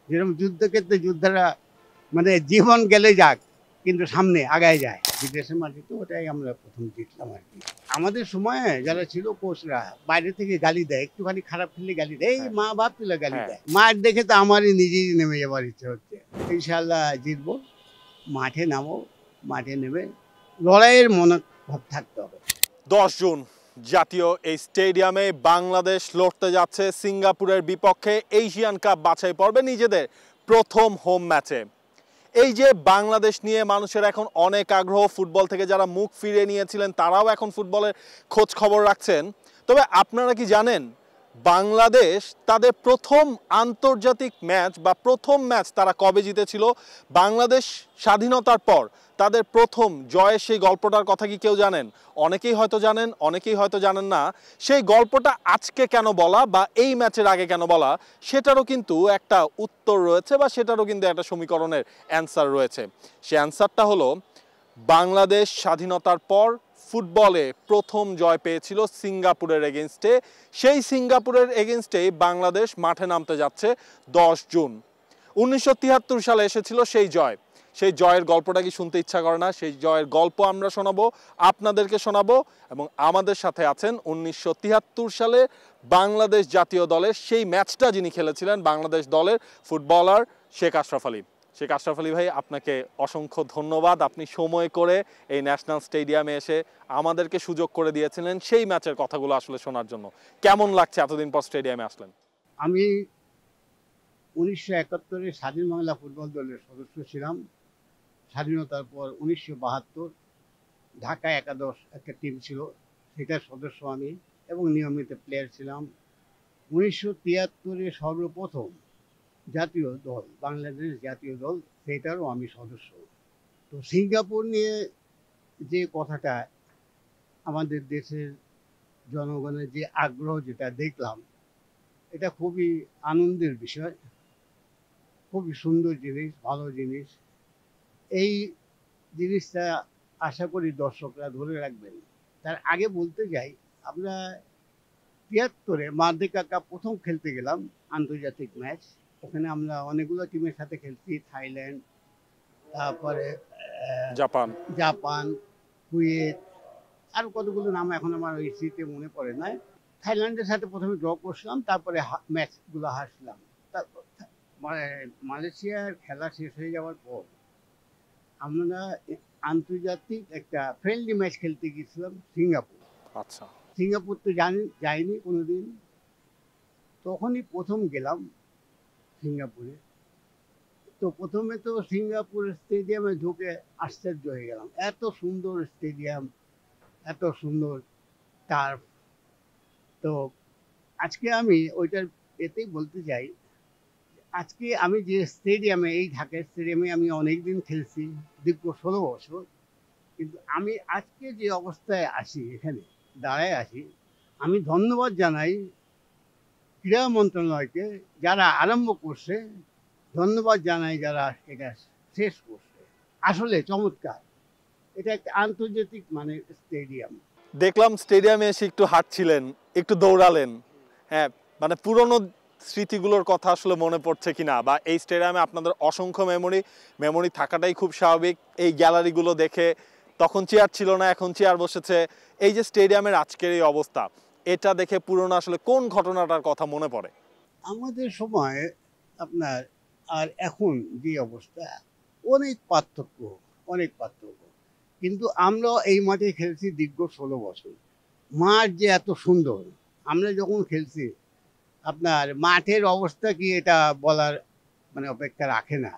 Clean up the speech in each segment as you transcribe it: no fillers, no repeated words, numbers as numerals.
যেরকম যুদ্ধক্ষেত্রে যোদ্ধারা মানে জীবন গেলে যাক কিন্তু সামনে আগায় যায়, বিদেশের মাটিতে ওটাই আমরা প্রথম জিতলাম আর কি। আমাদের সময়ে যারা ছিল কোচরা বাইরে থেকে গালি দেয়, একটুখানি খারাপ খেললে গালি দেয়, এই হ্যাঁ, মা বাপ তুলে গালি হ্যাঁ। দেয়। মাঠ দেখে তো আমারই নিজেই নেমে যাবার ইচ্ছে হচ্ছে। ইনশাল্লাহ জিতবো, মাঠে নামো, মাঠে নেমে লড়াইয়ের মনোভাব থাকতে হবে। 10 জুন জাতীয় এই স্টেডিয়ামে বাংলাদেশ লড়তে যাচ্ছে সিঙ্গাপুরের বিপক্ষে এশিয়ান কাপ বাছাই পর্বে নিজেদের প্রথম হোম ম্যাচে। এই যে বাংলাদেশ নিয়ে মানুষের এখন অনেক আগ্রহ, ফুটবল থেকে যারা মুখ ফিরিয়ে নিয়েছিলেন তারাও এখন ফুটবলের খোঁজ খবর রাখছেন। তবে আপনারা কি জানেন বাংলাদেশ তাদের প্রথম আন্তর্জাতিক ম্যাচ বা প্রথম ম্যাচ তারা কবে জিতেছিল? বাংলাদেশ স্বাধীনতার পর তাদের প্রথম জয়ের সেই গল্পটার কথা কি কেউ জানেন? অনেকেই হয়তো জানেন, অনেকেই হয়তো জানেন না। সেই গল্পটা আজকে কেন বলা বা এই ম্যাচের আগে কেন বলা, সেটারও কিন্তু একটা উত্তর রয়েছে বা সেটারও কিন্তু একটা সমীকরণের অ্যান্সার রয়েছে। সে অ্যান্সারটা হলো বাংলাদেশ স্বাধীনতার পর ফুটবলে প্রথম জয় পেয়েছিল সিঙ্গাপুরের এগেনস্টে। সেই সিঙ্গাপুরের এগেনস্টেই বাংলাদেশ মাঠে নামতে যাচ্ছে 10 জুন। 1973 সালে এসেছিল সেই জয়। সেই জয়ের গল্পটা কি শুনতে ইচ্ছা করে না? সেই জয়ের গল্প আমরা শোনাবো, আপনাদেরকে শোনাবো। এবং আমাদের সাথে আছেন 1973 সালে বাংলাদেশ জাতীয় দলের সেই ম্যাচটা যিনি খেলেছিলেন, বাংলাদেশ দলের ফুটবলার শেখ আশরাফ আলী। শেখ আশরাফ আলী ভাই, আপনাকে অসংখ্য ধন্যবাদ। আপনি সময় করে এই ন্যাশনাল স্টেডিয়ামে এসে আমাদেরকে সুযোগ করে দিয়েছিলেন সেই ম্যাচের কথাগুলো আসলে শোনার জন্য। কেমন লাগছে এতদিন পর স্টেডিয়ামে আসলেন? আমি 1971-এ স্বাধীন বাংলা ফুটবল দলের সদস্য ছিলাম। স্বাধীনতার পর 1972 ঢাকা একাদশ একটা টিম ছিল, সেটার সদস্য আমি এবং নিয়মিত প্লেয়ার ছিলাম। 1973-এ সর্বপ্রথম জাতীয় দল, বাংলাদেশ জাতীয় দল, সেটারও আমি সদস্য। তো সিঙ্গাপুর নিয়ে যে কথাটা, আমাদের দেশের জনগণের যে আগ্রহ যেটা দেখলাম, এটা খুবই আনন্দের বিষয়, খুবই সুন্দর জিনিস, ভালো জিনিস। এই জিনিসটা আশা করি দর্শকরা ধরে রাখবেন। তার আগে বলতে যাই, আমরা 73-এ মার্দিকা কাপ প্রথম খেলতে গেলাম, আন্তর্জাতিক ম্যাচ। ওখানে আমরা অনেকগুলো টিমের সাথে খেলছি, থাইল্যান্ড, তারপরে জাপান। জাপান, কুয়েত, আর কতগুলো নাম এখন আমার ওই স্মৃতিতে মনে পড়ে না। থাইল্যান্ডের সাথে প্রথমে ড্র করছিলাম, তারপরে ম্যাচগুলো হারছিলাম। তারপর মানে মালয়েশিয়ার খেলা শেষ হয়ে যাওয়ার পর আমরা আন্তর্জাতিক একটা ফ্রেন্ডলি ম্যাচ খেলতে গিয়েছিলাম সিঙ্গাপুর। আচ্ছা। সিঙ্গাপুর তো যাইনি কোনোদিন, তখনই প্রথম গেলাম সিঙ্গাপুরে। তো প্রথমে তো সিঙ্গাপুর স্টেডিয়ামে ঢুকে আশ্চর্য হয়ে গেলাম, এত সুন্দর স্টেডিয়াম, এত সুন্দর টার্ফ। তো আজকে আমি ওইটার এতেই বলতে চাই, আজকে আমি যে স্টেডিয়ামে, এই ঢাকা স্টেডিয়ামে আমি অনেক দিন খেলছি, দীর্ঘ 16 বছর। কিন্তু আমি আজকে যে অবস্থায় আসি, এখানে দাঁড়ায় আছি, আমি ধন্যবাদ জানাই ক্রীড়া মন্ত্রণালয়কে, যারা আরম্ভ করছে, ধন্যবাদ জানাই যারা এটা শেষ করছে। আসলে চমৎকার, এটা একটা আন্তর্জাতিক মানের স্টেডিয়াম। দেখলাম স্টেডিয়ামে এসে একটু হাঁটছিলেন, একটু দৌড়ালেন। হ্যাঁ, মানে পুরনো স্মৃতিগুলোর কথা আসলে মনে পড়ছে কিনা, বা এই স্টেডিয়ামে আপনাদের অসংখ্য মেমোরি থাকাটাই খুব স্বাভাবিক। এই গ্যালারিগুলো দেখে, তখন চেয়ার ছিল না, এখন চেয়ার বসেছে। এই যে স্টেডিয়ামের আজকের এই অবস্থা, এটা দেখে পুরনো আসলে কোন ঘটনাটার কথা মনে পড়ে? আমাদের সময় আপনার আর এখন যে অবস্থা, অনেক পার্থক্য, অনেক পার্থক্য। কিন্তু আমরা এই মাঠে খেলছি দীর্ঘ 16 বছর। মাঠ যে এত সুন্দর, আমরা যখন খেলছি, আপনার মাঠের অবস্থা কি এটা বলার মানে অপেক্ষা রাখে না।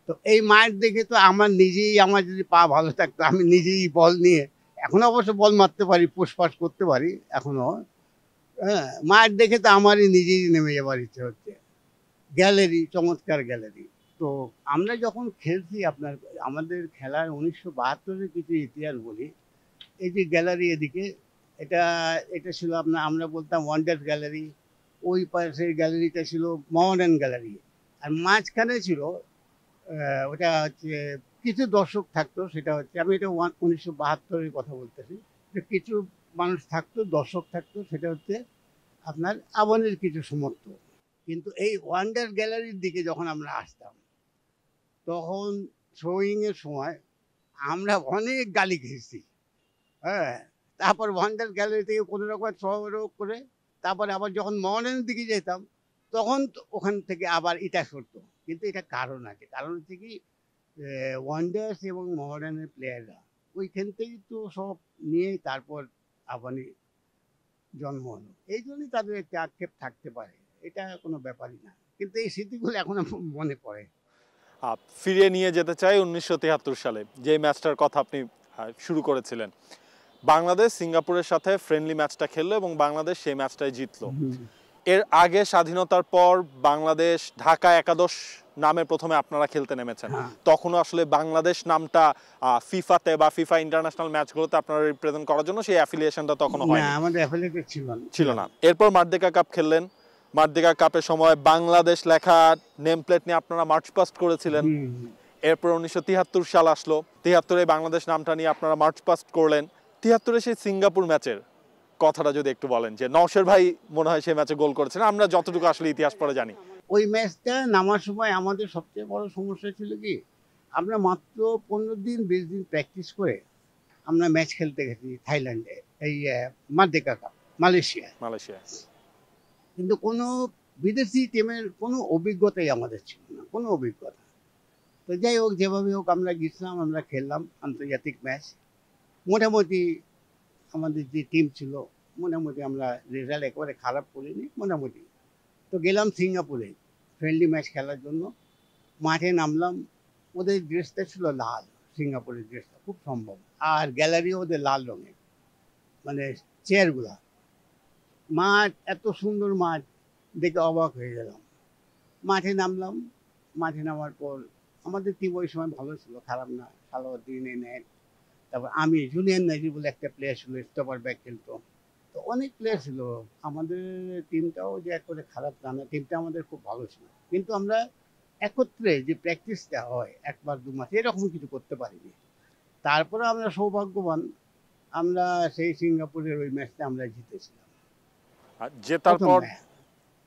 তো এই মাঠ দেখে তো আমার নিজেই, আমার যদি পা ভালো থাকতো, আমি নিজেই বল নিয়ে, এখন অবশ্য বল মারতে পারি, পুষপাস করতে পারি এখনো। হ্যাঁ, মাঠ দেখে তো আমারই নিজেই নেমে যাবার ইচ্ছে হচ্ছে। গ্যালারি, চমৎকার গ্যালারি। তো আমরা যখন খেলছি, আপনার আমাদের খেলার 1972-এর কিছু ইতিহাস বলি। এই যে গ্যালারি এদিকে, এটা এটা ছিল আপনার, আমরা বলতাম ওয়ান্ডার গ্যালারি। ওই পাশের গ্যালারিটা ছিল মডার্ন গ্যালারি। আর মাঝখানে ছিল ওটা হচ্ছে কিছু দর্শক থাকতো, সেটা হচ্ছে, আমি এটা 1972-এর কথা বলতেছি, যে কিছু মানুষ থাকতো, দর্শক থাকতো, সেটা হচ্ছে আপনার আবানের কিছু সমর্থক। কিন্তু এই ওয়ান্ডার গ্যালারির দিকে যখন আমরা আসতাম, তখন শোয়িং এর সময় আমরা অনেক গালি খেয়েছি। হ্যাঁ, তারপর ওয়ান্ডার গ্যালারি থেকে কোনো রকম সহযোগ করে তারপরে আবার যখন মডার্নের দিকে যেতাম, তখন ওখান থেকে আবার এটা সরতো। কিন্তু এটা কারণ আছে, কারণ হচ্ছে কি, ওয়ান্ডার্স এবং মডার্নের প্লেয়াররা ওইখান থেকেই তো সব নিয়ে তারপর আবানি জন্ম হলো। এই জন্যই তাদের একটা আক্ষেপ থাকতে পারে, এটা কোনো ব্যাপারই না। কিন্তু এই স্মৃতিগুলো এখনো মনে পড়ে। ফিরিয়ে নিয়ে যেতে চাই 1973 সালে, যে ম্যাচটার কথা আপনি শুরু করেছিলেন। বাংলাদেশ সিঙ্গাপুরের সাথে ফ্রেন্ডলি ম্যাচটা খেললো এবং বাংলাদেশ সেই ম্যাচটাই জিতলো। এর আগে স্বাধীনতার পর বাংলাদেশ ঢাকা একাদশ নামে প্রথমে আপনারা খেলতে নেমেছেন। তখনও আসলে বাংলাদেশ নামটা ফিফাতে বা ফিফা ইন্টারন্যাশনাল ম্যাচগুলোতে আপনারা রিপ্রেজেন্ট করার জন্য সেই অ্যাফিলিয়েশনটা তখনও হয়নি, আমাদের অ্যাফিলিয়েটেড ছিল না। এরপর মার্দিকা কাপ খেললেন। মার্দিকা কাপের সময় বাংলাদেশ লেখা নেম প্লেট নিয়ে আপনারা মার্চ পাস্ট করেছিলেন। এরপর 1973 সাল আসলো, 73-এ বাংলাদেশ নামটা নিয়ে আপনারা মার্চ পাস্ট করলেন। 73-এ সেই সিঙ্গাপুর ম্যাচের কথাটা যদি একটু বলেন, যে নওশের ভাই মনে হয় সেই ম্যাচে গোল করেছেন, আমরা যতটুকু আসলে ইতিহাস পড়ে জানি। ওই ম্যাচটা নামার সময় আমাদের সবচেয়ে বড় সমস্যা ছিল কি, আমরা মাত্র 15-20 দিন প্র্যাকটিস করে আমরা ম্যাচ খেলতে গেছি থাইল্যান্ডে, এই মার্দিকা কাপ, মালয়েশিয়া। কিন্তু কোনো বিদেশি টিমের কোনো অভিজ্ঞতাই আমাদের ছিল না, কোনো অভিজ্ঞতা। তো যাই হোক, যেভাবে হোক আমরা গেছিলাম, আমরা খেললাম আন্তর্জাতিক ম্যাচ। মোটামুটি আমাদের যে টিম ছিল, মোটামুটি আমরা রেজাল্ট একেবারে খারাপ করিনি, মোটামুটি। তো গেলাম সিঙ্গাপুরে ফ্রেন্ডলি ম্যাচ খেলার জন্য। মাঠে নামলাম, ওদের ড্রেসটা ছিল লাল, সিঙ্গাপুরের ড্রেসটা খুব সম্ভব, আর গ্যালারি ওদের লাল রঙের, মানে চেয়ারগুলা। মাঠ এত সুন্দর, মাঠ দেখে অবাক হয়ে গেলাম। মাঠে নামলাম, মাঠে নামার পর আমাদের টিম ওই সময় ভালো ছিল, খারাপ না। সালাউদ্দিন নেট, তারপর আমি, জুনিয়র নাজির বলে একটা প্লেয়ার ছিল, স্টপার ব্যাক খেলতো। তো অনেক প্লেয়ার ছিল আমাদের টিমটাও, যে একবারে খারাপ তা না, টিমটা আমাদের খুব ভালো ছিল। কিন্তু আমরা একত্রে যে প্র্যাকটিসটা হয় 1 মাস 2 মাস, এরকম কিছু করতে পারিনি। তারপরে আমরা সৌভাগ্যবান, আমরা সেই সিঙ্গাপুরের ওই ম্যাচটা আমরা জিতেছিলাম।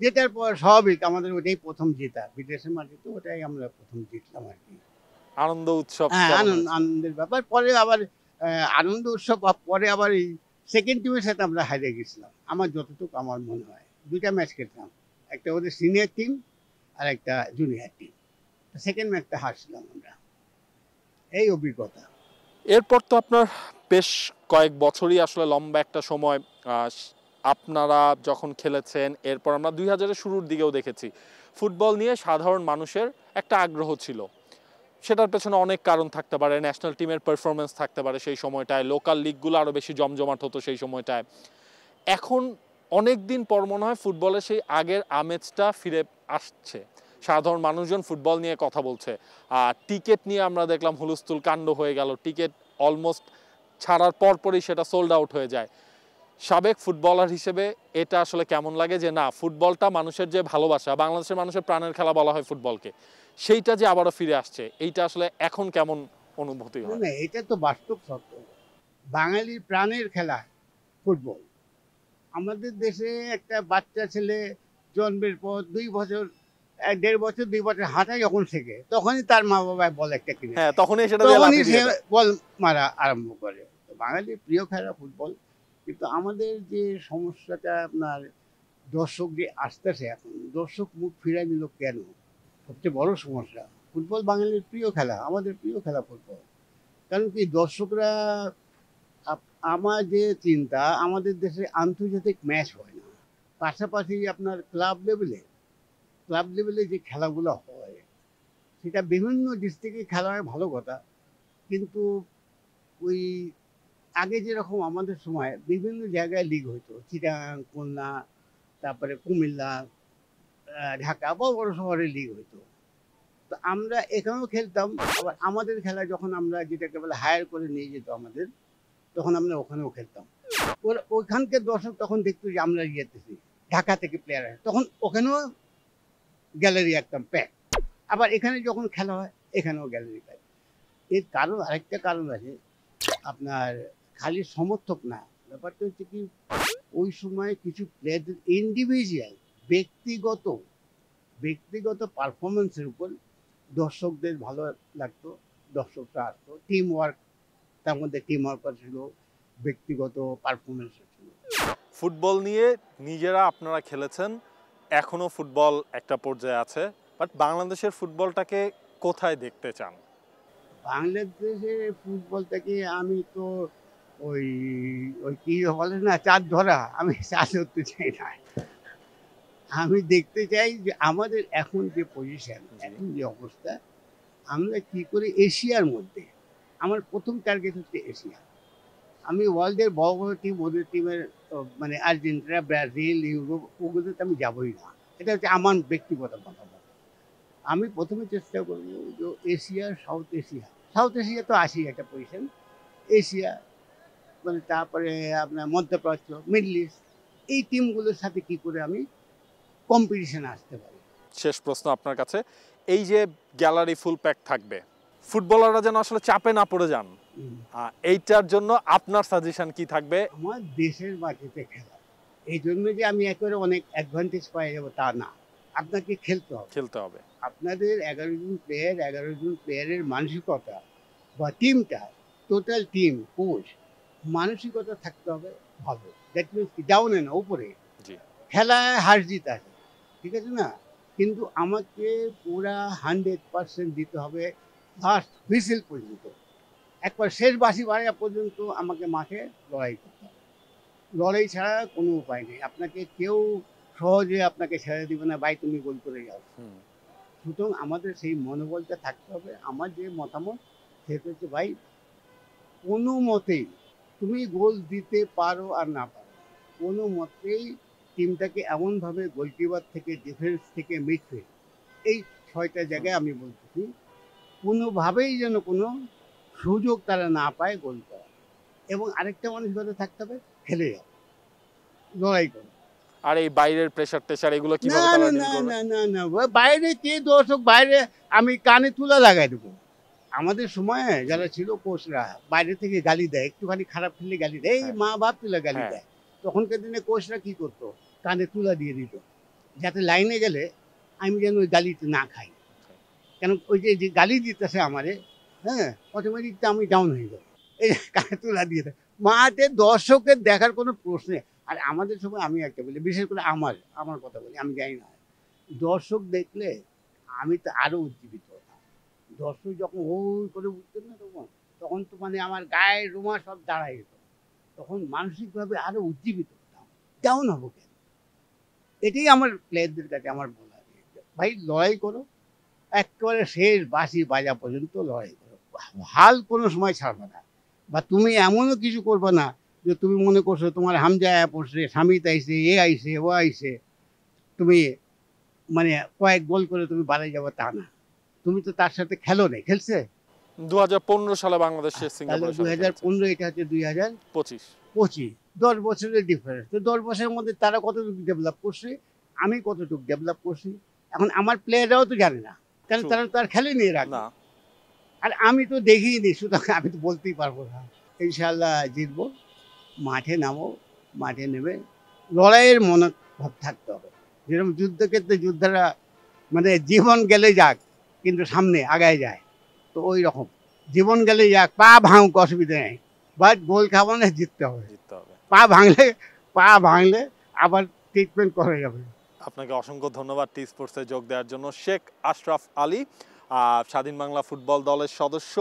জেতার পর স্বাভাবিক আমাদের ওটাই প্রথম জেতা, বিদেশের মাটিতে ওটাই আমরা প্রথম জিতলাম আর কি। আনন্দ উৎসব, আনন্দের ব্যাপার। পরে আবার আনন্দ উৎসব, পরে আবার এই সেকেন্ড টিমের সাথে আমরা হারিয়ে গেছিলাম, আমার যতটুকু আমার মনে হয়। 2টা ম্যাচ খেলতাম, একটা ওদের সিনিয়র টিম আর একটা জুনিয়র টিম। সেকেন্ড ম্যাচটা হারছিলাম আমরা, এই অভিজ্ঞতা। এরপর তো আপনার বেশ কয়েক বছরই আসলে লম্বা একটা সময় আপনারা যখন খেলেছেন। এরপর আমরা 2000-এর শুরুর দিকেও দেখেছি ফুটবল নিয়ে সাধারণ মানুষের একটা আগ্রহ ছিল। সেটার পেছনে অনেক কারণ থাকতে পারে, ন্যাশনাল টিমের পারফরমেন্স থাকতে পারে সেই সময়টায়, লোকাল লিগগুলো আরও বেশি জমজমাট হতো সেই সময়টায়। এখন অনেক দিন পর মনে হয় ফুটবলের সেই আগের আমেজটা ফিরে আসছে, সাধারণ মানুষজন ফুটবল নিয়ে কথা বলছে। টিকিট নিয়ে আমরা দেখলাম হুলস্থুল কাণ্ড হয়ে গেল, টিকিট অলমোস্ট ছাড়ার পরপরই সেটা সোল্ড আউট হয়ে যায়। সাবেক ফুটবলার হিসেবে এটা আসলে কেমন লাগে, যে না, ফুটবলটা মানুষের যে ভালোবাসা, বাংলাদেশের মানুষের প্রাণের খেলা বলা হয় ফুটবলকে, সেইটা যে আবারও ফিরে আসছে, এইটা আসলে এখন কেমন অনুভূতি হয়? না, এটা তো বাস্তব সত্য, বাঙালির প্রাণের খেলা ফুটবল। আমাদের দেশে একটা বাচ্চা ছেলে জন্মের পর 2 বছর, 1.5 বছর 2 বছর হাঁটা যখন শেখে, তখনই তার মা বাবা বল একটা কিনে, তখনই সে বল মারা আরম্ভ করে। বাঙালির প্রিয় খেলা ফুটবল। কিন্তু আমাদের যে সমস্যাটা, আপনার দর্শক যে আসতেছে, এখন দর্শক মুখ ফিরে নিল কেন, সবচেয়ে বড় সমস্যা। ফুটবল বাঙালির প্রিয় খেলা, আমাদের প্রিয় খেলা ফুটবল। কারণ কি, দর্শকরা, আমার যে চিন্তা, আমাদের দেশে আন্তর্জাতিক ম্যাচ হয় না, পাশাপাশি আপনার ক্লাব লেভেলে যে খেলাগুলো হয়, সেটা বিভিন্ন ডিস্ট্রিক্টে খেলা হয়, ভালো কথা। কিন্তু ওই আগে যেরকম আমাদের সময় বিভিন্ন জায়গায় লিগ হইতো, চিটাগাং, খুলনা, তারপরে কুমিল্লা, ঢাকা, বড় বড় শহরে লিগ হইতো। তো আমরা এখানেও খেলতাম। আবার আমাদের খেলা যখন আমরা, যেটাকে বলে হায়ার করে নিয়ে যেত আমাদের, তখন আমরা ওখানেও খেলতাম। ওইখানকার দর্শক তখন দেখতো যে আমরা যেতেছি, ঢাকা থেকে প্লেয়ার হয়, তখন ওখানেও গ্যালারি একদম প্যাক। আবার এখানে যখন খেলা হয়, এখানেও গ্যালারি প্যাক। এর কারণ, আরেকটা কারণ আছে, আপনার খালি সমর্থক না, ব্যাপারটা হচ্ছে কি, ওই সময় কিছু প্লেয়ারদের ইন্ডিভিজুয়াল, ব্যক্তিগত ব্যক্তিগত পারফরমেন্সের উপর দর্শকদের ভালো লাগতো, দর্শকরা আসতো, টিম ওয়ার্ক, তার মধ্যে টিম ওয়ার্কার ছিল, ব্যক্তিগত পারফরমেন্স ছিল। ফুটবল নিয়ে নিজেরা আপনারা খেলেছেন, এখনো ফুটবল একটা পর্যায়ে আছে, বাট বাংলাদেশের ফুটবলটাকে কোথায় দেখতে চান? বাংলাদেশের ফুটবলটাকে আমি তো ওই ওই কি বলে না, চাঁদ ধরা, আমি চাঁদ ধরতে চাই না। আমি দেখতে চাই যে আমাদের এখন যে পজিশন, এখন যে অবস্থা, আমরা কি করে এশিয়ার মধ্যে, আমার প্রথম টার্গেট হচ্ছে এশিয়া। আমি ওয়ার্ল্ডের বড় বড় টিম, ওদের টিমের মানে আর্জেন্টিনা, ব্রাজিল, ইউরোপ, ওগুলোতে আমি যাবই না। এটা হচ্ছে আমার ব্যক্তিগত মতামত। আমি প্রথমে চেষ্টা করবো যে Asia, south Asia, south Asia তো আসি একটা পজিশন, এশিয়া মানে তারপরে আপনার মধ্যপ্রাচ্য, মিডল ইস্ট, এই টিমগুলোর সাথে কি করে আমি কম্পিটিশনে আসতে পারি। শেষ প্রশ্ন আপনার কাছে, এই যে গ্যালারি ফুল প্যাক থাকবে, ফুটবলাররা যেন আসলে চাপে না পড়ে যান, এইটার জন্য আপনার সাজেশন কি থাকবে? আমার দেশের মাটিতে খেলা, এই জন্য যে আমি একেবারে অনেক অ্যাডভান্টেজ পাই যাবো তা না, আপনাকে খেলতে হবে। আপনাদের 11 জন প্লেয়ার, 11 জন প্লেয়ারের মানসিকতা বা টিমটা, টোটাল টিম, কোচ, মানসিকতা থাকতে হবে ভালো। দ্যাট মিনস কি ডাউনে না, উপরে। খেলায় হার জিত আছে, ঠিক আছে না, কিন্তু আমাকে পুরা 100% দিতে হবে লাস্ট হুইসেল পর্যন্ত, একবার শেষ বাঁশি বাজা পর্যন্ত আমাকে মাঠে লড়াই করতে হবে। লড়াই ছাড়া কোনো উপায় নেই। আপনাকে কেউ সহজে আপনাকে ছেড়ে দিবে না, ভাই তুমি গোল করে যাও। সুতরাং আমাদের সেই মনোবলটা থাকতে হবে। আমার যে মতামত সেটা হচ্ছে, ভাই কোনো মতেই তুমি গোল দিতে পারো আর না পারো, কোনো মতেই টিমটাকে এমনভাবে গোলকিপার থেকে, ডিফেন্স থেকে, মিডফিল্ড, এই 6টা জায়গায় আমি বলতেছি, কোনোভাবেই যেন কোনো সুযোগ তারা না পায় গোল করা। এবং আরেকটা মানসিকতা থাকতে হবে, খেলে যাও, লড়াই করো। আর এই বাইরের প্রেসার টেসার এগুলো কিভাবে না তারা না ডিল না করবে? না না না, বাইরে কে দর্শক, বাইরে আমি কানে তুলা লাগাই দেবো। আমাদের সময় যারা ছিল কোচরা, বাইরে থেকে গালি দেয়, একটুখানি খারাপ খেললে গালি দেয়, এই মা বাপ তুলে গালি দেয়। তখনকার দিনে কোচরা কি করতো, কানে তুলা দিয়ে দিত, যাতে লাইনে গেলে আমি যেন ওই গালিতে না খাই। কেন ওই যে গালি দিতেছে আমারে, হ্যাঁ, অটোমেটিক আমি ডাউন হয়ে যাবো, এই কানে তুলা দিয়ে দেয়। মাঠে দর্শকের দেখার কোনো প্রশ্ন নেই। আর আমাদের সময় আমি একটা বলি, বিশেষ করে আমার কথা বলি, আমি জানি না, দর্শক দেখলে আমি তো আরো উজ্জীবিত হতাম। দর্শক যখন ওই করে উঠতেন না, তখন তো মানে আমার গায়ের রোমা সব দাঁড়ায় যেত, তখন মানসিকভাবে আরো উজ্জীবিত হতাম। ডাউন হবো কেন? এটাই আমার প্লেয়ারদের কাছে আমার বলা, ভাই লড়াই করো, একেবারে শেষ বাঁশি বাজা পর্যন্ত লড়াই করো, হাল কোনো সময় ছাড়বে না। বা তুমি এমনও কিছু করবে না যে তুমি মনে করছো তোমার হামজা পড়ছে, স্বামীত আইসে, এ আইসে, ও আইসে, তুমি মানে কয়েক গোল করে তুমি বাড়াই যাবে, তা না। তুমি তো তার সাথে খেলো নেই, খেলছে 2015 সালে বাংলাদেশে সিঙ্গাপুরে, 2015, এটা হচ্ছে 2025, 10 বছরের ডিফারেন্স। তো 10 বছরের মধ্যে তারা কতটুকু ডেভেলপ করছে, আমি কতটুকু ডেভেলপ করছি, এখন আমার প্লেয়াররাও তো জানে না, কারণ তারা তো আর খেলেনি এর আগে। আর আমি তো দেখিনি, সুতরাং আমি তো বলতেই পারবো না। ইনশাল্লাহ জিতবো, মাঠে নামো, মাঠে নেমে লড়াইয়ের মনোভাব থাকতে হবে। যেরকম যুদ্ধক্ষেত্রে যোদ্ধারা মানে জীবন গেলে যাক কিন্তু সামনে আগায় যায়, তো ওই রকম জীবন গেলে যাক, পা ভাঙুক অসুবিধা নেই, বাট গোল খাবো না, জিততে হবে। পা ভাঙলে আবার ট্রিটমেন্ট করা যাবে। আপনাকে অসংখ্য ধন্যবাদ টি স্পোর্টসে যোগ দেওয়ার জন্য। শেখ আশরাফ আলী, স্বাধীন বাংলা ফুটবল দলের সদস্য,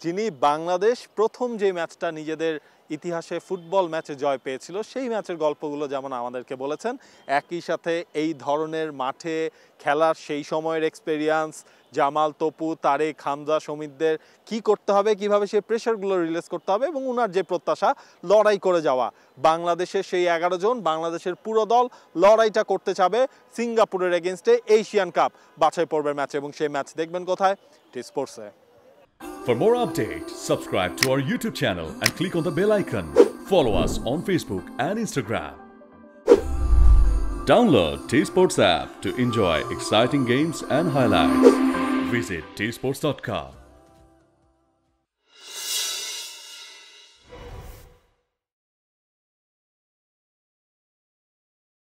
যিনি বাংলাদেশ প্রথম যে ম্যাচটা নিজেদের ইতিহাসে ফুটবল ম্যাচে জয় পেয়েছিল, সেই ম্যাচের গল্পগুলো যেমন আমাদেরকে বলেছেন, একই সাথে এই ধরনের মাঠে খেলার সেই সময়ের এক্সপেরিয়েন্স, জামাল, তপু, তারেক, হামজা, সমিতদের কি করতে হবে, কিভাবে সেই প্রেশারগুলো রিলিজ করতে হবে, এবং ওনার যে প্রত্যাশা লড়াই করে যাওয়া, বাংলাদেশের সেই 11 জন, বাংলাদেশের পুরো দল লড়াইটা করতে চাবে সিঙ্গাপুরের এগেনস্টে এশিয়ান কাপ বাছাই পর্বের ম্যাচে, এবং সেই ম্যাচ দেখবেন কোথায়? টি স্পোর্টসে। For more updates, subscribe to our YouTube channel and click on the bell icon. Follow us on Facebook and Instagram. Download T-Sports app to enjoy exciting games and highlights. Visit tsports.com.